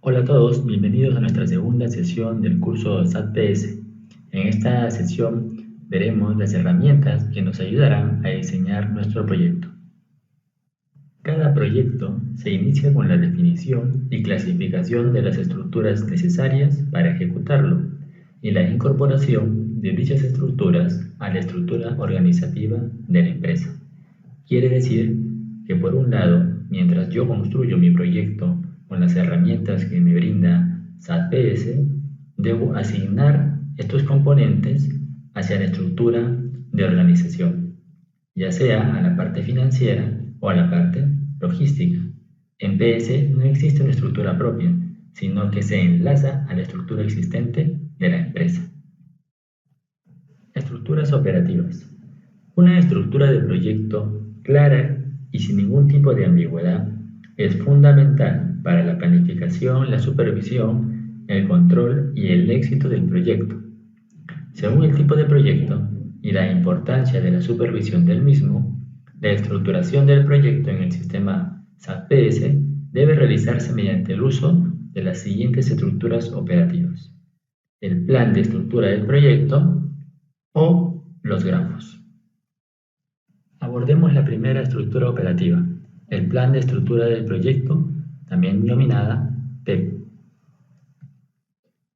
Hola a todos, bienvenidos a nuestra segunda sesión del curso SAT PS. En esta sesión veremos las herramientas que nos ayudarán a diseñar nuestro proyecto. Cada proyecto se inicia con la definición y clasificación de las estructuras necesarias para ejecutarlo y la incorporación de dichas estructuras a la estructura organizativa de la empresa. Quiere decir que por un lado, mientras yo construyo mi proyecto con las herramientas que me brinda SAP PS, debo asignar estos componentes hacia la estructura de organización, ya sea a la parte financiera o a la parte logística. En PS no existe una estructura propia, sino que se enlaza a la estructura existente de la empresa. Estructuras operativas. Una estructura de proyecto clara y sin ningún tipo de ambigüedad es fundamental para la planificación, la supervisión, el control y el éxito del proyecto. Según el tipo de proyecto y la importancia de la supervisión del mismo, la estructuración del proyecto en el sistema SAP PS debe realizarse mediante el uso de las siguientes estructuras operativas: el plan de estructura del proyecto o los grafos. Abordemos la primera estructura operativa, el plan de estructura del proyecto, también denominada PEP.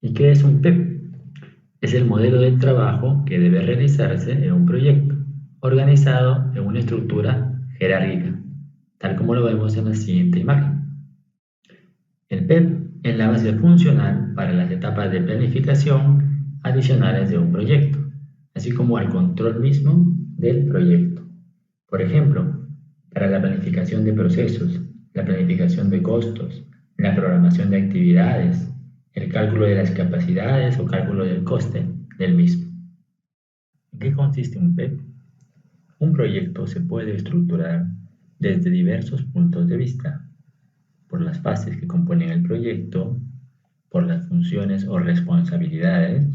¿Y qué es un PEP? Es el modelo de trabajo que debe realizarse en un proyecto, organizado en una estructura jerárquica, tal como lo vemos en la siguiente imagen. El PEP es la base funcional para las etapas de planificación adicionales de un proyecto, así como al control mismo del proyecto. Por ejemplo, para la planificación de procesos, la planificación de costos, la programación de actividades, el cálculo de las capacidades o cálculo del coste del mismo. ¿En qué consiste un PEP? Un proyecto se puede estructurar desde diversos puntos de vista: por las fases que componen el proyecto, por las funciones o responsabilidades,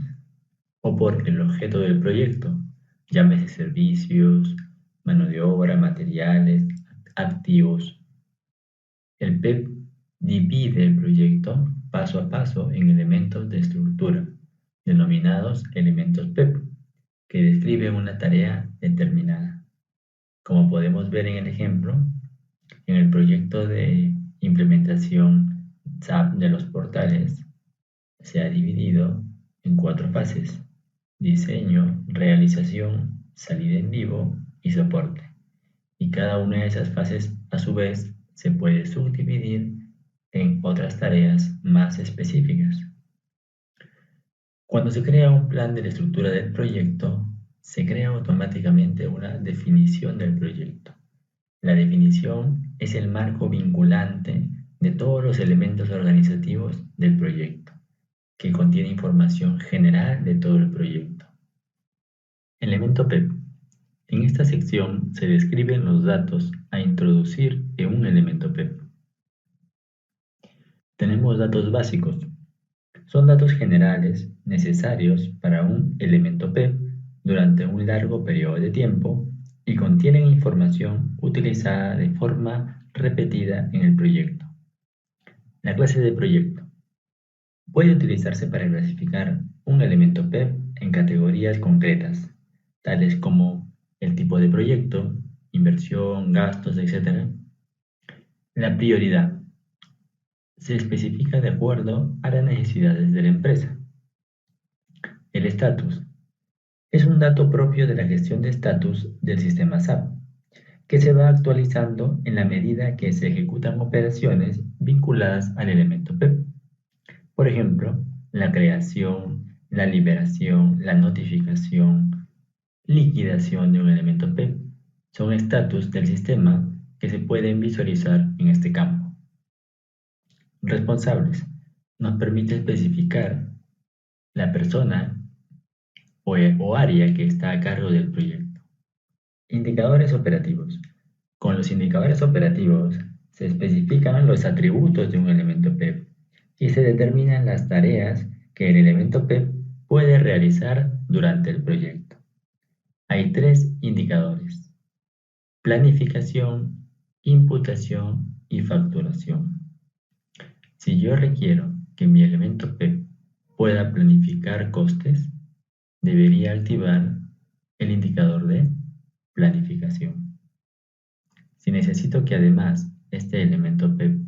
o por el objeto del proyecto, llámese servicios, mano de obra, materiales, activos. El PEP divide el proyecto paso a paso en elementos de estructura, denominados elementos PEP, que describen una tarea determinada. Como podemos ver en el ejemplo, en el proyecto de implementación SAP de los portales, se ha dividido en 4 fases: diseño, realización, salida en vivo y soporte. Y cada una de esas fases, a su vez, se puede subdividir en otras tareas más específicas. Cuando se crea un plan de la estructura del proyecto, se crea automáticamente una definición del proyecto. La definición es el marco vinculante de todos los elementos organizativos del proyecto, que contiene información general de todo el proyecto. Elemento PEP. En esta sección se describen los datos a introducir en un elemento PEP. Tenemos datos básicos. Son datos generales necesarios para un elemento PEP durante un largo periodo de tiempo y contienen información utilizada de forma repetida en el proyecto. La clase de proyecto puede utilizarse para clasificar un elemento PEP en categorías concretas, tales como el tipo de proyecto, inversión, gastos, etc. La prioridad se especifica de acuerdo a las necesidades de la empresa. El estatus es un dato propio de la gestión de estatus del sistema SAP, que se va actualizando en la medida que se ejecutan operaciones vinculadas al elemento PEP. Por ejemplo, la creación, la liberación, la notificación, liquidación de un elemento PEP son estatus del sistema que se pueden visualizar en este campo. Responsables nos permite especificar la persona o área que está a cargo del proyecto. Indicadores operativos. Con los indicadores operativos se especifican los atributos de un elemento PEP y se determinan las tareas que el elemento PEP puede realizar durante el proyecto. Hay 3 indicadores: planificación, imputación y facturación. Si yo requiero que mi elemento P pueda planificar costes, debería activar el indicador de planificación. Si necesito que además este elemento P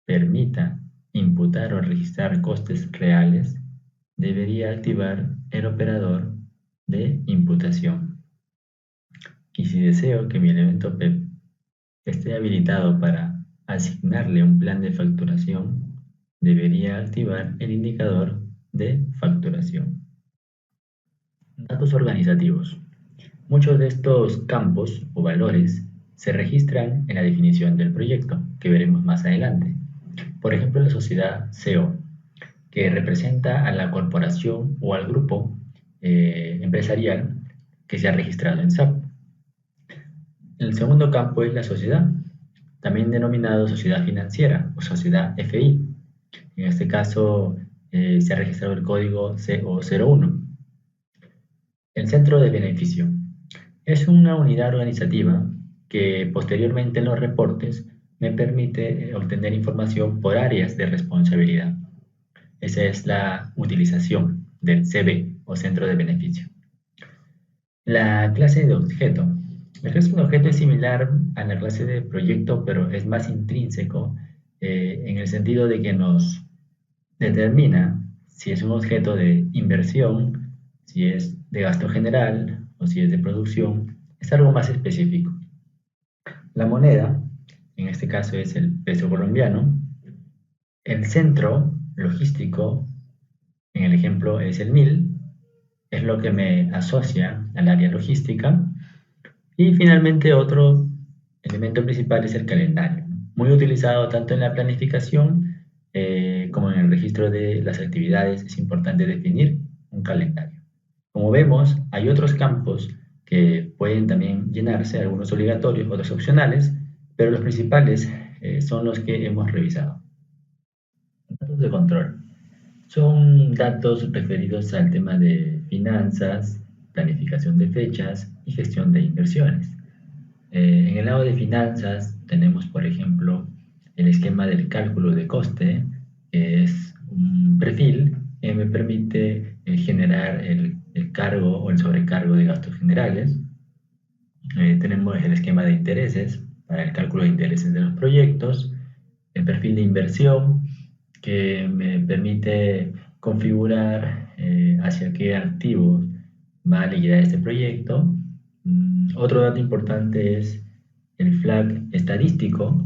permita imputar o registrar costes reales, debería activar el operador de imputación. Y si deseo que mi elemento P esté habilitado para asignarle un plan de facturación, debería activar el indicador de facturación. Datos organizativos. Muchos de estos campos o valores se registran en la definición del proyecto, que veremos más adelante. Por ejemplo, la sociedad CO, que representa a la corporación o al grupo empresarial que se ha registrado en SAP. El segundo campo es la sociedad, también denominado sociedad financiera o sociedad FI. En este caso se ha registrado el código CO01. El centro de beneficio es una unidad organizativa que posteriormente en los reportes me permite obtener información por áreas de responsabilidad. Esa es la utilización del CB o centro de beneficio. La clase de objeto. La clase de objeto es similar a la clase de proyecto, pero es más intrínseco en el sentido de que nos determina si es un objeto de inversión, si es de gasto general o si es de producción. Es algo más específico. La moneda, en este caso es el peso colombiano. El centro logístico, en el ejemplo es el MIL, es lo que me asocia al área logística. Y finalmente otro elemento principal es el calendario, muy utilizado tanto en la planificación como en el registro de las actividades. Es importante definir un calendario. Como vemos, hay otros campos que pueden también llenarse, algunos obligatorios, otros opcionales, pero los principales son los que hemos revisado. Datos de control. Son datos referidos al tema de finanzas, planificación de fechas y gestión de inversiones. En el lado de finanzas tenemos, por ejemplo, el esquema del cálculo de coste, que es un perfil que me permite generar el cargo o el sobrecargo de gastos generales. Tenemos el esquema de intereses para el cálculo de intereses de los proyectos, el perfil de inversión, que me permite configurar hacia qué activos va a liquidar este proyecto. Otro dato importante es el flag estadístico,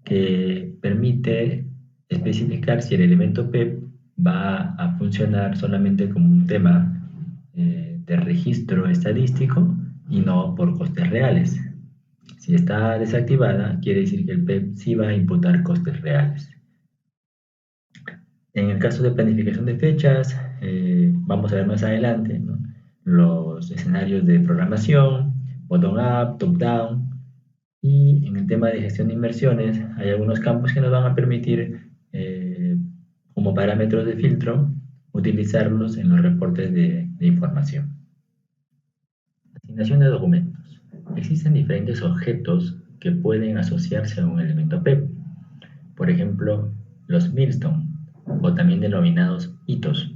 que permite especificar si el elemento PEP va a funcionar solamente como un tema de registro estadístico y no por costes reales. Si está desactivada, quiere decir que el PEP sí va a imputar costes reales. En el caso de planificación de fechas, vamos a ver más adelante, ¿no?, los escenarios de programación, bottom-up, top-down, y en el tema de gestión de inversiones hay algunos campos que nos van a permitir, como parámetros de filtro, utilizarlos en los reportes de información. Asignación de documentos. Existen diferentes objetos que pueden asociarse a un elemento PEP. Por ejemplo, los milestones, o también denominados hitos,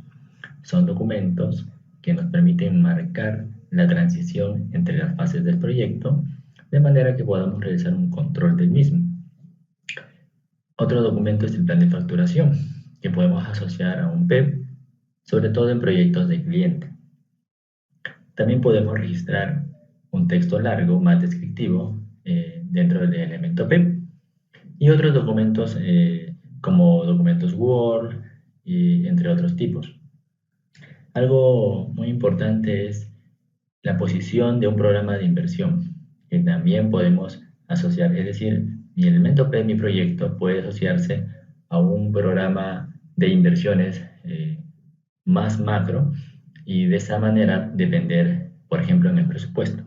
son documentos que nos permiten marcar la transición entre las fases del proyecto, de manera que podamos realizar un control del mismo. Otro documento es el plan de facturación, que podemos asociar a un PEP, sobre todo en proyectos de cliente. También podemos registrar un texto largo, más descriptivo, dentro del elemento PEP, y otros documentos como documentos Word, y entre otros tipos. Algo muy importante es la posición de un programa de inversión, que también podemos asociar, es decir, mi elemento P de mi proyecto puede asociarse a un programa de inversiones más macro, y de esa manera depender, por ejemplo, en el presupuesto.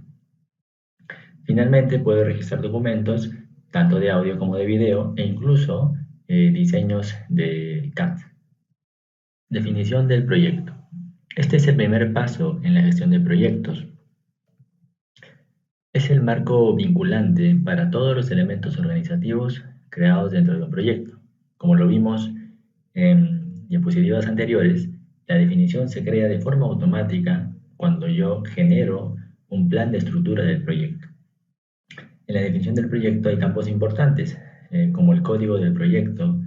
Finalmente, puedo registrar documentos tanto de audio como de video, e incluso diseños de CAD. Definición del proyecto. Este es el primer paso en la gestión de proyectos. Es el marco vinculante para todos los elementos organizativos creados dentro de un proyecto. Como lo vimos en diapositivas anteriores, la definición se crea de forma automática cuando yo genero un plan de estructura del proyecto. En la definición del proyecto hay campos importantes, como el código del proyecto,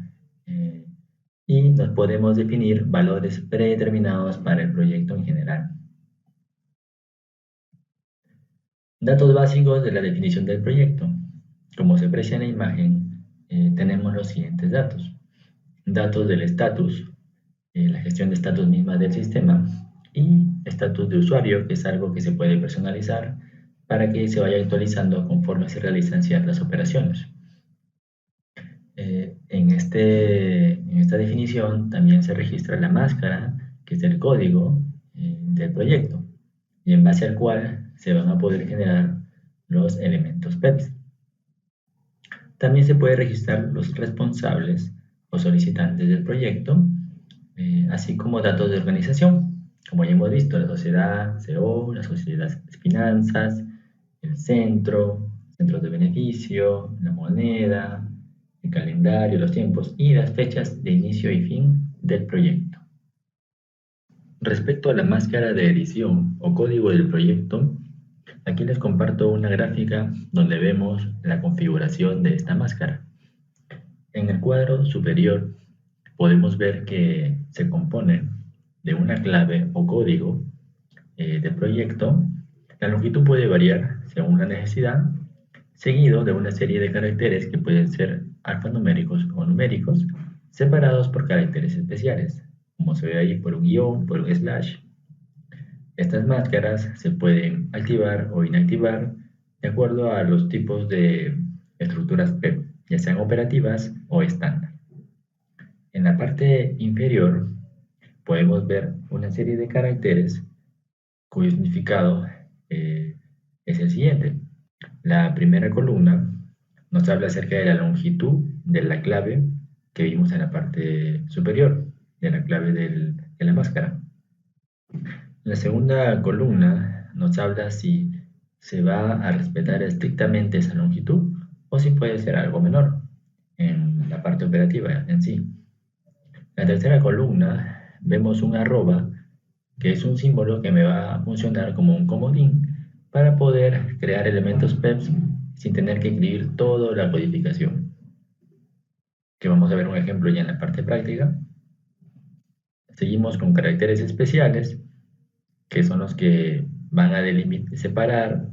y nos podemos definir valores predeterminados para el proyecto en general. Datos básicos de la definición del proyecto. Como se aprecia en la imagen, tenemos los siguientes datos. Datos del estatus, la gestión de estatus misma del sistema, y estatus de usuario, que es algo que se puede personalizar para que se vaya actualizando conforme se realizan ciertas operaciones. En esta definición también se registra la máscara, que es el código del proyecto, y en base al cual se van a poder generar los elementos PEPs. También se puede registrar los responsables o solicitantes del proyecto, así como datos de organización, como ya hemos visto, la sociedad CO, la sociedad de finanzas, el centros de beneficio, la moneda, el calendario, los tiempos y las fechas de inicio y fin del proyecto. Respecto a la máscara de edición o código del proyecto, aquí les comparto una gráfica donde vemos la configuración de esta máscara. En el cuadro superior podemos ver que se compone de una clave o código del proyecto. La longitud puede variar según la necesidad, seguido de una serie de caracteres que pueden ser alfanuméricos o numéricos, separados por caracteres especiales, como se ve ahí por un guión, por un slash. Estas máscaras se pueden activar o inactivar de acuerdo a los tipos de estructuras PEP, ya sean operativas o estándar. En la parte inferior podemos ver una serie de caracteres cuyo significado es el siguiente. La primera columna nos habla acerca de la longitud de la clave que vimos en la parte superior, de la clave de la máscara. La segunda columna nos habla si se va a respetar estrictamente esa longitud o si puede ser algo menor en la parte operativa en sí. La tercera columna vemos un arroba, que es un símbolo que me va a funcionar como un comodín para poder crear elementos PEPs sin tener que escribir toda la codificación. Que vamos a ver un ejemplo ya en la parte práctica. Seguimos con caracteres especiales, que son los que van a separar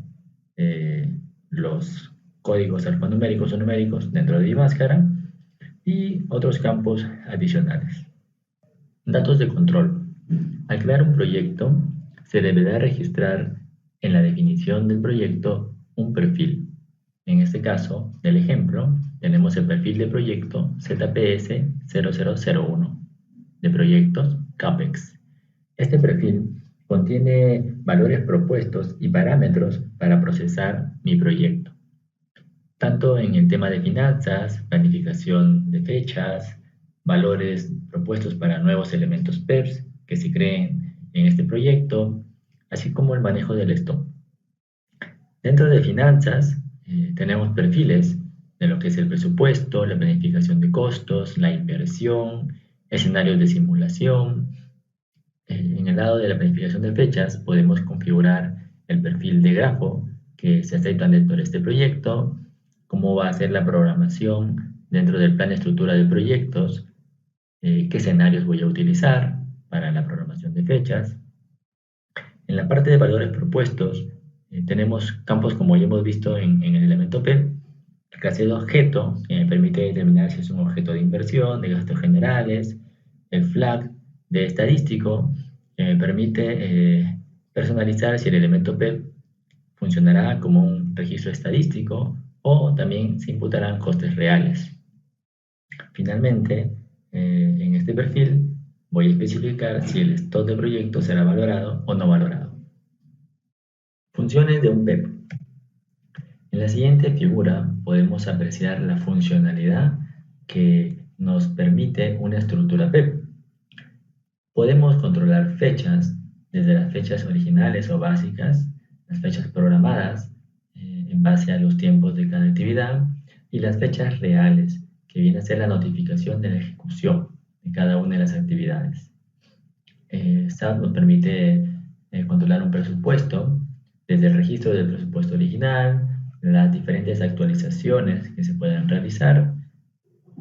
los códigos alfanuméricos o numéricos dentro de mi máscara y otros campos adicionales. Datos de control. Al crear un proyecto, se deberá registrar en la definición del proyecto un perfil. En este caso, del ejemplo, tenemos el perfil de proyecto ZPS 0001 de proyectos CAPEX. Este perfil contiene valores propuestos y parámetros para procesar mi proyecto, tanto en el tema de finanzas, planificación de fechas, valores propuestos para nuevos elementos PEPs que se creen en este proyecto, así como el manejo del stock. Dentro de finanzas tenemos perfiles de lo que es el presupuesto, la planificación de costos, la inversión, escenarios de simulación. En el lado de la planificación de fechas podemos configurar el perfil de grafo que se acepta dentro de este proyecto, cómo va a ser la programación dentro del plan de estructura de proyectos, qué escenarios voy a utilizar para la programación de fechas. En la parte de valores propuestos tenemos campos como ya hemos visto en el elemento P, la clase de objeto que me permite determinar si es un objeto de inversión, de gastos generales, el flag de estadístico que me permite personalizar si el elemento P funcionará como un registro estadístico o también se imputarán costes reales. Finalmente, en este perfil voy a especificar si el stock de proyecto será valorado o no valorado. Funciones de un PEP. En la siguiente figura podemos apreciar la funcionalidad que nos permite una estructura PEP. Podemos controlar fechas, desde las fechas originales o básicas, las fechas programadas en base a los tiempos de cada actividad y las fechas reales que viene a ser la notificación de la ejecución de cada una de las actividades. SAP nos permite controlar un presupuesto desde el registro del presupuesto original, las diferentes actualizaciones que se pueden realizar,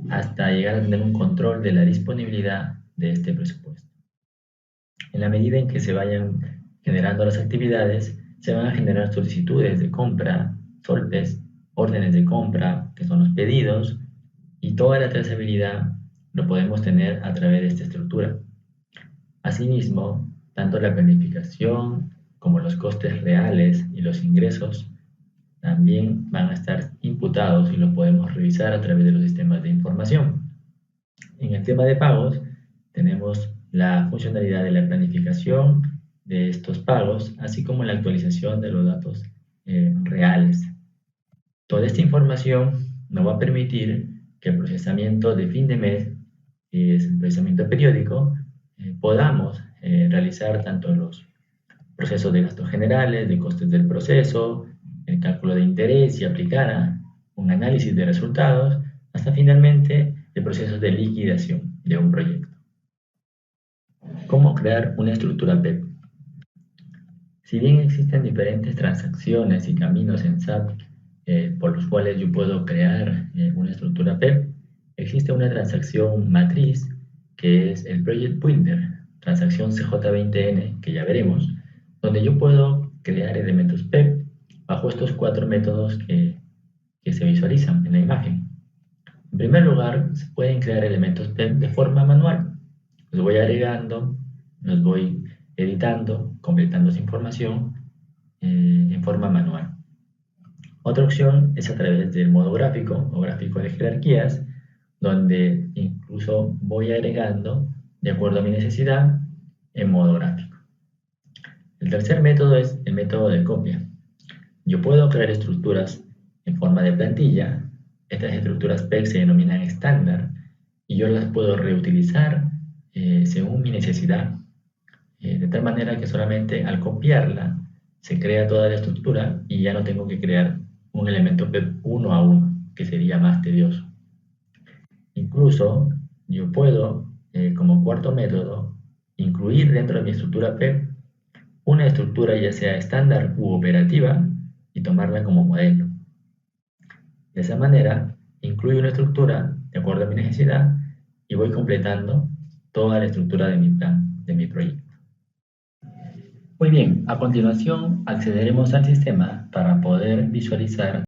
hasta llegar a tener un control de la disponibilidad de este presupuesto. En la medida en que se vayan generando las actividades, se van a generar solicitudes de compra, SOLPES, órdenes de compra, que son los pedidos, y toda la trazabilidad lo podemos tener a través de esta estructura. Asimismo, tanto la planificación como los costes reales y los ingresos también van a estar imputados y los podemos revisar a través de los sistemas de información. En el tema de pagos, tenemos la funcionalidad de la planificación de estos pagos, así como la actualización de los datos reales. Toda esta información nos va a permitir que el procesamiento de fin de mes, que es el procesamiento periódico, podamos realizar tanto los procesos de gastos generales, de costes del proceso, el cálculo de interés y aplicar un análisis de resultados, hasta finalmente el proceso de liquidación de un proyecto. ¿Cómo crear una estructura PEP? Si bien existen diferentes transacciones y caminos en SAP por los cuales yo puedo crear una estructura PEP, existe una transacción matriz que es el Project Builder, transacción CJ20N, que ya veremos, donde yo puedo crear elementos PEP bajo estos 4 métodos que se visualizan en la imagen. En primer lugar, se pueden crear elementos PEP de forma manual. Los voy agregando, los voy editando, completando esa información en forma manual. Otra opción es a través del modo gráfico o gráfico de jerarquías, donde incluso voy agregando de acuerdo a mi necesidad en modo gráfico. El tercer método es el método de copia. Yo puedo crear estructuras en forma de plantilla. Estas estructuras PEP se denominan estándar y yo las puedo reutilizar según mi necesidad, de tal manera que solamente al copiarla se crea toda la estructura y ya no tengo que crear un elemento PEP uno a uno, que sería más tedioso. Incluso yo puedo, como cuarto método, incluir dentro de mi estructura PEP una estructura ya sea estándar u operativa y tomarla como modelo. De esa manera, incluyo una estructura de acuerdo a mi necesidad y voy completando toda la estructura de mi plan, de mi proyecto. Muy bien, a continuación accederemos al sistema para poder visualizar